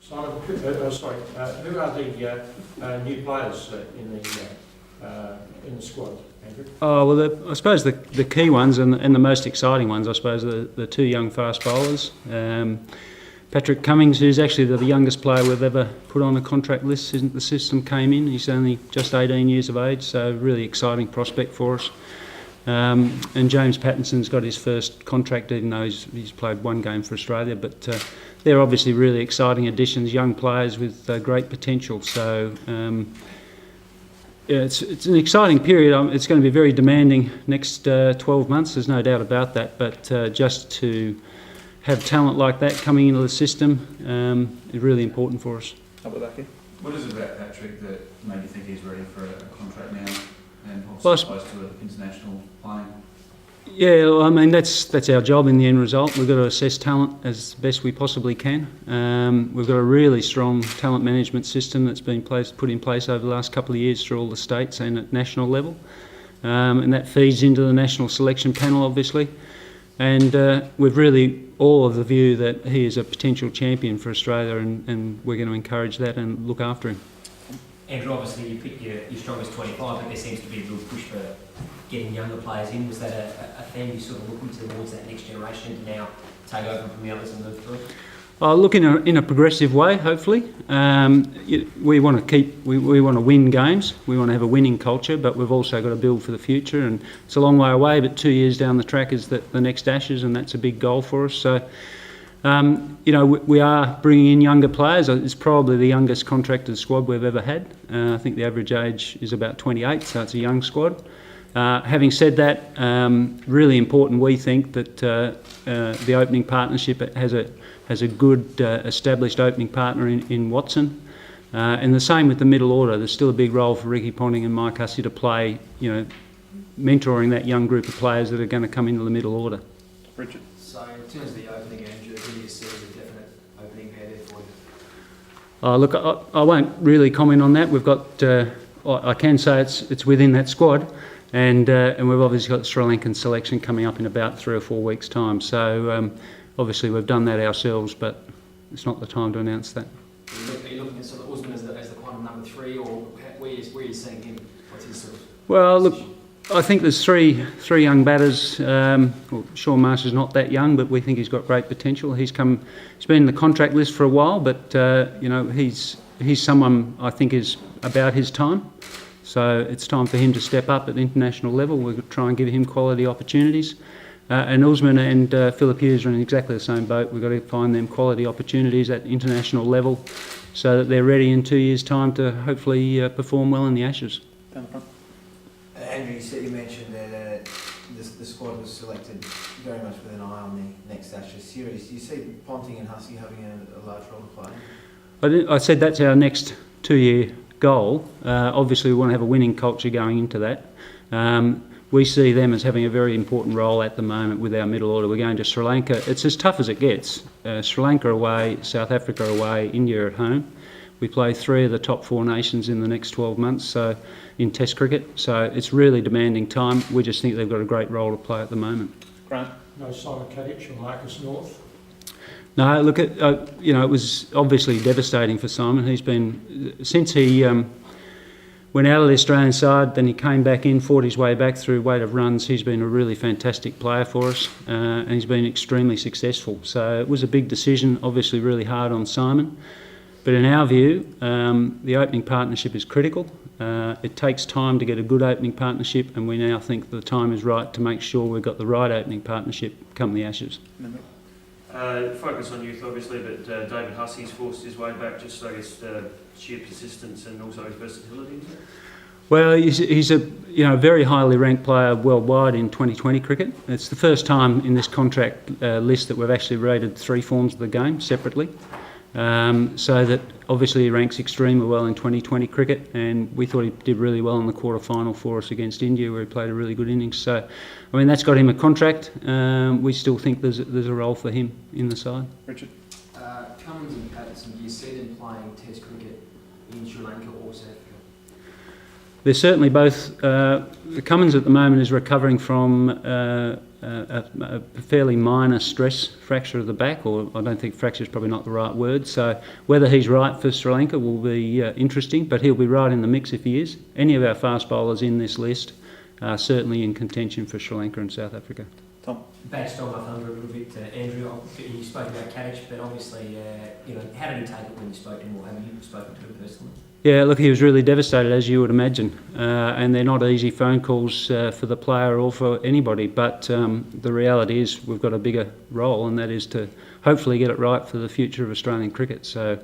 Simon, who are the new players in the squad, Andrew? Oh, well, I suppose the key ones and the most exciting ones, I suppose, are the two young fast bowlers. Patrick Cummings, who's actually the youngest player we've ever put on a contract list since the system came in. He's only just 18 years of age, so really exciting prospect for us. And James Pattinson's got his first contract, even though he's played one game for Australia. But they're obviously really exciting additions, young players with great potential. So yeah, it's an exciting period. It's going to be very demanding next 12 months, there's no doubt about that. But just to have talent like that coming into the system is really important for us. How about that, Keith? What is it about Patrick that made you think he's ready for a contract now and Well, also close to international playing? Yeah, well, I mean that's our job in the end result. We've got to assess talent as best we possibly can. We've got a really strong talent management system that's been put in place over the last couple of years through all the states and at national level, and that feeds into the national selection panel, obviously. And we've really all of the view that he is a potential champion for Australia, and we're going to encourage that and look after him. Andrew, obviously you picked your strongest 25, but there seems to be a real push for getting younger players in. Was that a theme you sort of looking towards that next generation to now take over from the others and move through? Look in a progressive way, hopefully. We want to win games. We want to have a winning culture, but we've also got to build for the future. And it's a long way away, but 2 years down the track is the next Ashes, and that's a big goal for us. So, we are bringing in younger players. It's probably the youngest contracted squad we've ever had. I think the average age is about 28, so it's a young squad. Having said that, really important, we think that the opening partnership has a good established opening partner in Watson, and the same with the middle order. There's still a big role for Ricky Ponting and Mike Hussey to play, mentoring that young group of players that are going to come into the middle order. Richard? So in terms of the opening, Andrew, who do you see as a definite opening pair there for you? Look, I won't really comment on that. We've got, I can say it's within that squad, and we've obviously got the Sri Lankan selection coming up in about 3 or 4 weeks' time. So obviously we've done that ourselves, but it's not the time to announce that. Are you looking at sort of Usman as the kind of number 3, or where are you seeing him? What's his sort of Well, look, position? I think there's three young batters. Sean Marsh's not that young, but we think he's got great potential. He's been in the contract list for a while, but he's someone I think is about his time. So it's time for him to step up at the international level. We'll try and give him quality opportunities. And Usman and Philip Hughes are in exactly the same boat. We've got to find them quality opportunities at international level so that they're ready in 2 years' time to hopefully perform well in the Ashes. Down the front. Andrew, you mentioned that the squad was selected very much with an eye on the next Ashes series. Do you see Ponting and Hussey having a large role to play? I said that's our next 2-year goal. Obviously, we want to have a winning culture going into that. We see them as having a very important role at the moment with our middle order. We're going to Sri Lanka. It's as tough as it gets. Sri Lanka away, South Africa away, India at home. We play 3 of the top 4 nations in the next 12 months so in Test cricket. So it's really demanding time. We just think they've got a great role to play at the moment. Grant? No Simon Hilditch or Marcus North? No, look, it was obviously devastating for Simon. He's been, since he went out of the Australian side, then he came back in, fought his way back through weight of runs. He's been a really fantastic player for us, and he's been extremely successful. So it was a big decision, obviously really hard on Simon. But in our view, the opening partnership is critical. It takes time to get a good opening partnership, and we now think the time is right to make sure we've got the right opening partnership come the Ashes. Focus on youth, obviously, but David Hussey's forced his way back, just I guess sheer persistence and also his versatility. Well, he's a very highly ranked player worldwide in 2020 cricket. It's the first time in this contract list that we've actually rated 3 forms of the game separately. So that obviously he ranks extremely well in 2020 cricket, and we thought he did really well in the quarter-final for us against India, where he played a really good innings. So, I mean, that's got him a contract. We still think there's a role for him in the side. Richard? Cummins and Pattinson, do you see them playing Test cricket in Sri Lanka or South Africa? They're certainly both. Cummins at the moment is recovering from a fairly minor stress fracture of the back, or I don't think fracture is probably not the right word. So whether he's right for Sri Lanka will be interesting, but he'll be right in the mix if he is. Any of our fast bowlers in this list are certainly in contention for Sri Lanka and South Africa. Tom? Back stole my thunder a little bit, Andrew. You spoke about Hilditch, but obviously, how did he take it when you spoke to him, or have you spoken to him personally? Yeah, look, he was really devastated, as you would imagine, and they're not easy phone calls for the player or for anybody, but the reality is we've got a bigger role, and that is to hopefully get it right for the future of Australian cricket. So,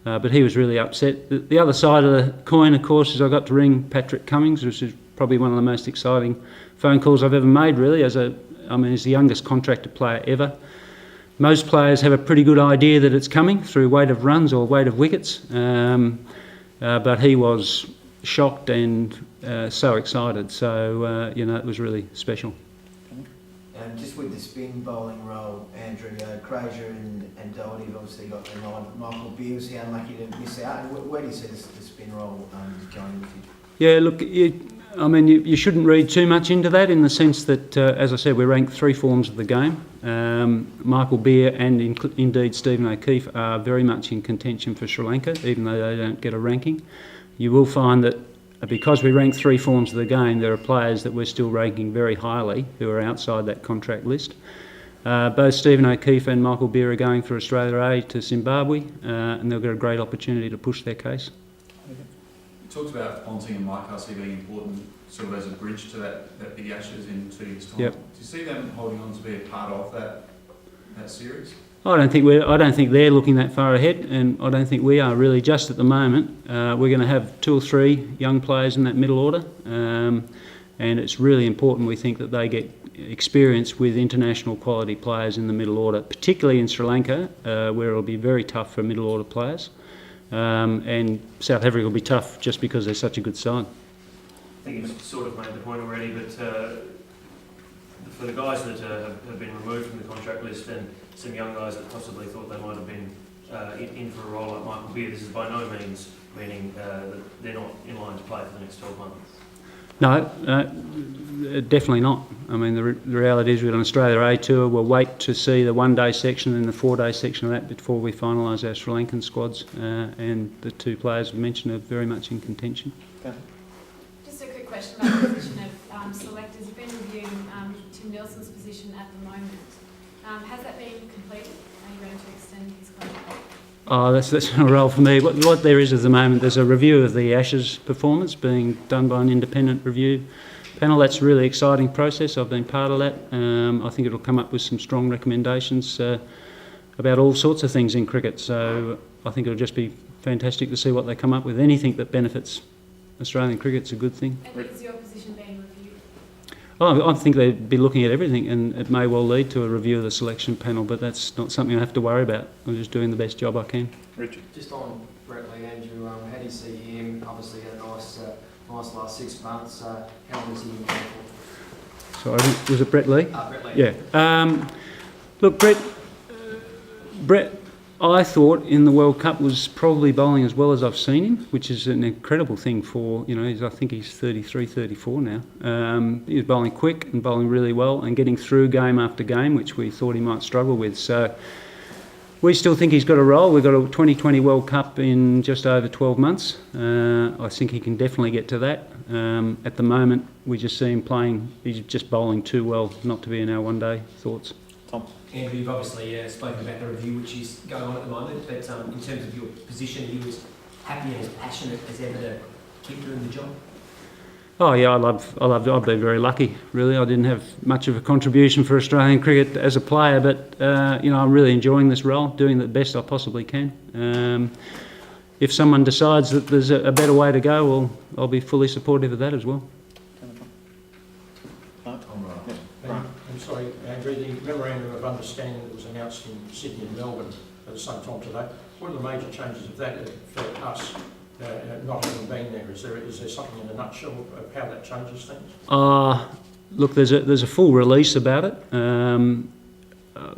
but he was really upset. The other side of the coin, of course, is I got to ring Patrick Cummins, which is probably one of the most exciting phone calls I've ever made, really, he's the youngest contracted player ever. Most players have a pretty good idea that it's coming through weight of runs or weight of wickets. But he was shocked and so excited. So, it was really special. Just with the spin bowling role, Andrew, Fraser and Doherty have obviously got their nod. Michael Beer, was he unlucky to miss out? And where do you see the spin role going in the future? Yeah, look, you shouldn't read too much into that, in the sense that, as I said, we rank 3 forms of the game. Michael Beer and indeed Stephen O'Keefe are very much in contention for Sri Lanka, even though they don't get a ranking. You will find that because we rank 3 forms of the game, there are players that we're still ranking very highly who are outside that contract list. Both Stephen O'Keefe and Michael Beer are going for Australia A to Zimbabwe, and they'll get a great opportunity to push their case. You talked about Ponting and Mike Hussey being important sort of as a bridge to that big Ashes in 2 years' time. Yep. Do you see them holding on to be a part of that series? I don't think they're looking that far ahead, and I don't think we are really. Just at the moment, we're going to have 2 or 3 young players in that middle order, and it's really important, we think, that they get experience with international quality players in the middle order, particularly in Sri Lanka, where it'll be very tough for middle order players. And South Africa will be tough just because they're such a good side. I think you've sort of made the point already, but for the guys that have been removed from the contract list, and some young guys that possibly thought they might have been in for a role like Michael Beer, this is by no means meaning that they're not in line to play for the next 12 months. No, definitely not. I mean, the reality is we've got an Australia A tour. We'll wait to see the 1-day section and the 4-day section of that before we finalise our Sri Lankan squads. And the 2 players we mentioned are very much in contention. Okay. Just a quick question about the position of selectors. You've been reviewing Tim Nelson's position at the moment. Has that been completed? Are you going to extend his contract? Oh, that's not a role for me. What there is at the moment, there's a review of the Ashes performance being done by an independent review panel. That's a really exciting process. I've been part of that. I think it'll come up with some strong recommendations about all sorts of things in cricket. So I think it'll just be fantastic to see what they come up with. Anything that benefits Australian cricket's a good thing. And is your position being reviewed? Oh, I think they'd be looking at everything, and it may well lead to a review of the selection panel, but that's not something I have to worry about. I'm just doing the best job I can. Richard? Just on Brett Lee, Andrew, how do you see him? Obviously had a nice last 6 months. How long is he in for? Sorry, was it Brett Lee? Brett Lee. Yeah. Look, Brett, I thought in the World Cup was probably bowling as well as I've seen him, which is an incredible thing for, I think he's 33, 34 now. He was bowling quick and bowling really well and getting through game after game, which we thought he might struggle with. So we still think he's got a role. We've got a 2020 World Cup in just over 12 months. I think he can definitely get to that. At the moment, we just see him playing. He's just bowling too well not to be in our one-day thoughts. Tom? Andrew, you've obviously spoken about the review which is going on at the moment, but in terms of your position, are you as happy and as passionate as ever to keep doing the job? Oh yeah, I've been very lucky, really. I didn't have much of a contribution for Australian cricket as a player, but I'm really enjoying this role, doing the best I possibly can. If someone decides that there's a better way to go, well, I'll be fully supportive of that as well. I'm sorry, Andrew, the memorandum of understanding that was announced in Sydney and Melbourne at the same time today, what are the major changes of that for us not having been there? Is there something in a nutshell of how that changes things? Look, there's a full release about it.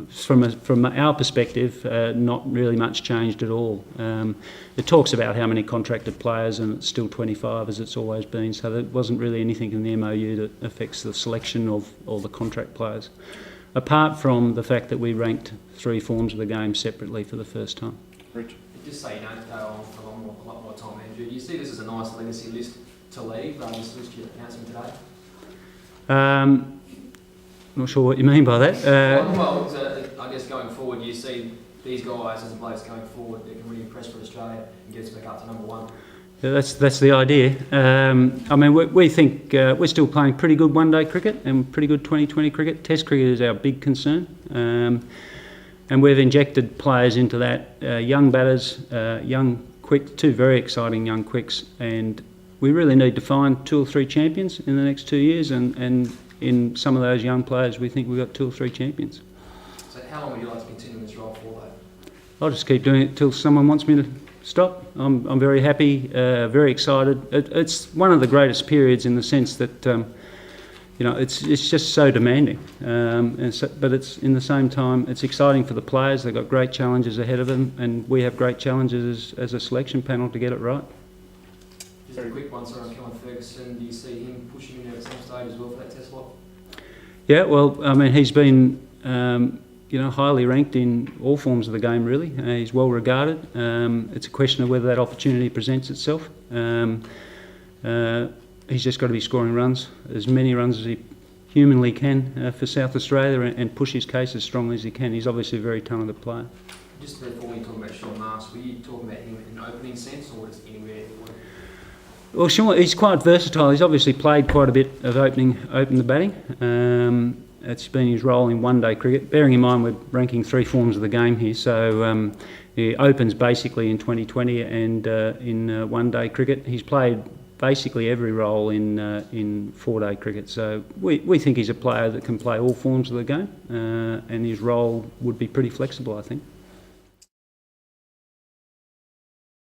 from our perspective, not really much changed at all. It talks about how many contracted players, and it's still 25 as it's always been, so there wasn't really anything in the MOU that affects the selection of all the contract players, apart from the fact that we ranked 3 forms of the game separately for the first time. Rich? Just so you don't go on for a lot more time, Andrew, do you see this as a nice legacy list to leave, this list you're announcing today? Not sure what you mean by that. I guess going forward, you see these guys and the blokes going forward that can really impress for Australia and get us back up to number 1. Yeah, that's the idea. I mean, we think we're still playing pretty good one-day cricket and pretty good 2020 cricket. Test cricket is our big concern. And we've injected players into that, young batters, young quick, 2 very exciting young quicks, and we really need to find 2 or 3 champions in the next 2 years, and in some of those young players we think we've got 2 or 3 champions. So how long would you like to continue this role for, though? I'll just keep doing it till someone wants me to stop. I'm very happy, very excited. It's one of the greatest periods in the sense that it's just so demanding, but it's in the same time it's exciting for the players. They've got great challenges ahead of them, and we have great challenges as a selection panel to get it right. Just a quick one, sorry, on Kellen Ferguson. Do you see him pushing in there at some stage as well for that test lot? Yeah, well, I mean, he's been highly ranked in all forms of the game, really. He's well regarded. It's a question of whether that opportunity presents itself. He's just got to be scoring runs, as many runs as he humanly can for South Australia, and push his case as strongly as he can. He's obviously a very talented player. Just before you talk about Sean Mars, were you talking about him in an opening sense, or just anywhere? Well, Sean, he's quite versatile. He's obviously played quite a bit of open the batting. It's been his role in one-day cricket. Bearing in mind we're ranking 3 forms of the game here, so he opens basically in 2020 and in one-day cricket. He's played basically every role in 4-day cricket. So we think he's a player that can play all forms of the game, and his role would be pretty flexible, I think.